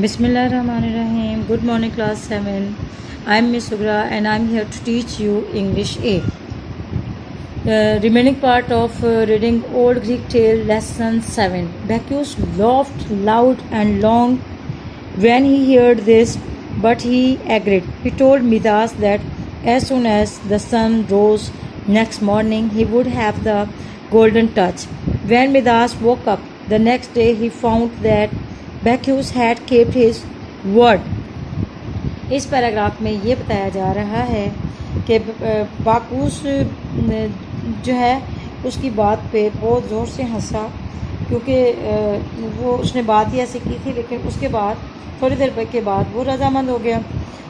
Bismillahirrahmanirrahim. Good morning, class 7. I'm Miss Sugra and I'm here to teach you English A. Remaining part of reading Old Greek Tale, Lesson 7. Bacchus laughed loud and long when he heard this, but he agreed. He told Midas that as soon as the sun rose next morning, he would have the golden touch. When Midas woke up the next day, he found that Bacchus had kept his word. इस paragraph में ये बताया जा रहा है कि बाकूस जो है उसकी बात पे बहुत ज़ोर से हंसा, क्योंकि वो उसने बात ही ऐसी की थी, लेकिन उसके बाद थोड़ी देर के बाद वो रजामंद हो गया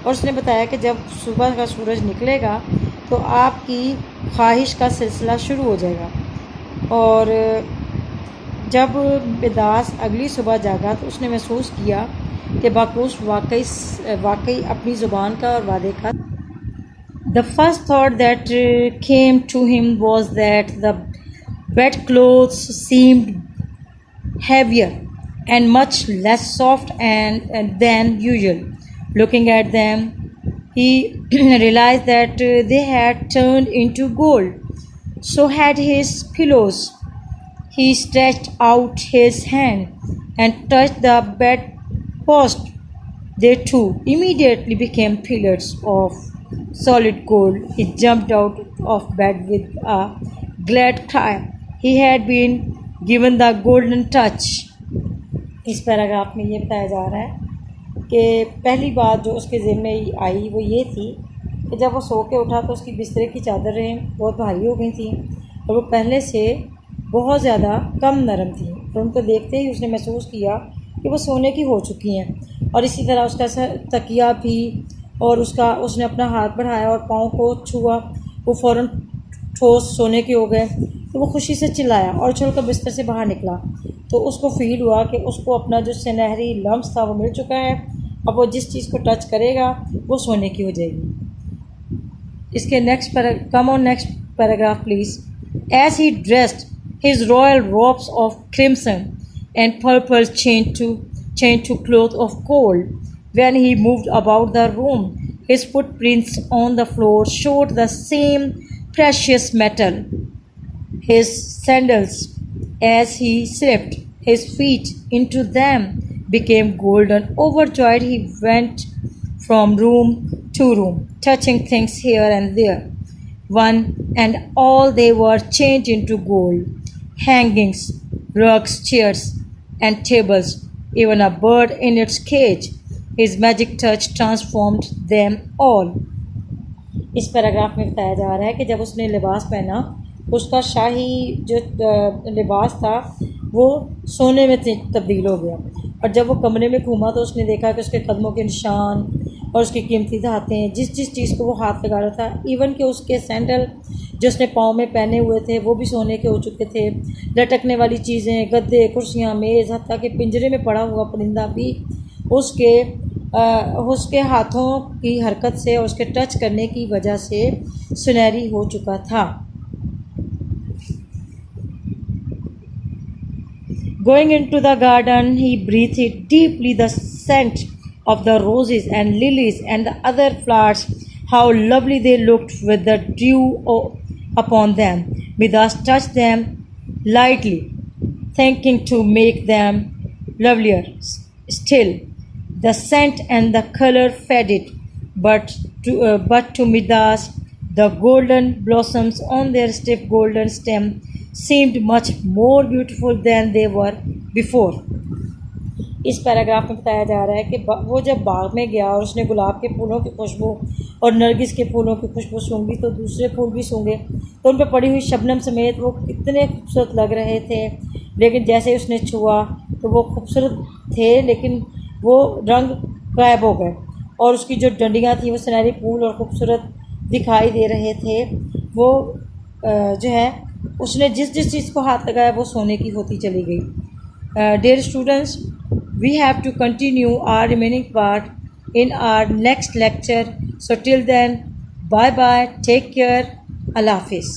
और उसने बताया कि जब सुबह का सूरज निकलेगा तो आपकी ख्वाहिश का सिलसिला शुरू हो जाएगा। और जब मिदास अगली सुबह जागा तो उसने महसूस किया कि बाकूस वाकई अपनी ज़ुबान का और वादे का। The first thought that came to him was that the bedclothes seemed heavier and much less soft than usual. Looking at them, he realized that they had turned into gold. So had his pillows. He stretched out his hand and touched the bedpost. They too immediately became pillars of solid gold. He jumped out of bed with a glad cry. He had been given the golden touch. इस paragraph में ये बताया जा रहा है कि पहली बात जो उसके ज़हन में आई वो ये थी कि जब वो सो के उठा तो उसकी बिस्तरे की चादरें बहुत भारी हो गई थी और वो पहले से बहुत ज़्यादा कम नरम थी। तो उनको देखते ही उसने महसूस किया कि वो सोने की हो चुकी हैं। और इसी तरह उसका तकिया भी, और उसने अपना हाथ बढ़ाया और पाँव को छुआ, वो फ़ौरन ठोस सोने के हो गए। तो वो खुशी से चिल्लाया और उछलकर बिस्तर से बाहर निकला। तो उसको फील हुआ कि उसको अपना जो सुनहरी लम्स था वो मिल चुका है। अब वो जिस चीज़ को टच करेगा वो सोने की हो जाएगी। इसके next paragraph please. As he dressed his royal robes of crimson and purple chained to cloth of gold. When he moved about the room, his footprints on the floor showed the same precious metal. His sandals, as he slipped his feet into them, became golden. Overjoyed, he went from room to room, touching things here and there. One and all they were changed into gold. Hangings, rugs, chairs, and tables, even a bird in its cage. His magic touch transformed them all. इस paragraph में बताया जा रहा है कि जब उसने लिबास पहना, उसका शाही जो लिबास था वो सोने में तब्दील हो गया। और जब वो कमरे में घूमा तो उसने देखा कि उसके कदमों के निशान और उसकी कीमती धातें, जिस चीज़ को वो हाथ लगा रहा था, इवन कि उसके सैंडल जो उसने पाँव में पहने हुए थे वो भी सोने के हो चुके थे। लटकने वाली चीज़ें, गद्दे, कुर्सियाँ, मेज़, हत्ता कि पिंजरे में पड़ा हुआ परिंदा भी उसके हाथों की हरकत से और उसके टच करने की वजह से सुनहरी हो चुका था। Going into the garden, he breathed deeply the scent of the roses and lilies and the other flowers. How lovely they looked with the dew upon them. Midas touched them lightly, thinking to make them lovelier still. The scent and the color faded, but to Midas, the golden blossoms on their stiff golden stem seemed much more beautiful than they were before. इस paragraph में बताया जा रहा है कि वो जब बाग में गया और उसने गुलाब के फूलों की खुशबू और नरगिस के फूलों की खुशबू सूंघी तो दूसरे फूल भी सूंघे, तो उन पर पड़ी हुई शबनम समेत वो कितने खूबसूरत लग रहे थे। लेकिन जैसे उसने छुआ तो वो खूबसूरत थे, लेकिन वो रंग गायब हो गए और उसकी जो डंडियाँ थी वो सुनहरी फूल और खूबसूरत दिखाई दे रहे थे। वो जो है उसने जिस चीज़ को हाथ लगाया वो सोने की होती चली गई। Dear students, we have to continue our remaining part in our next lecture. So till then, bye bye, take care, Allah Hafiz.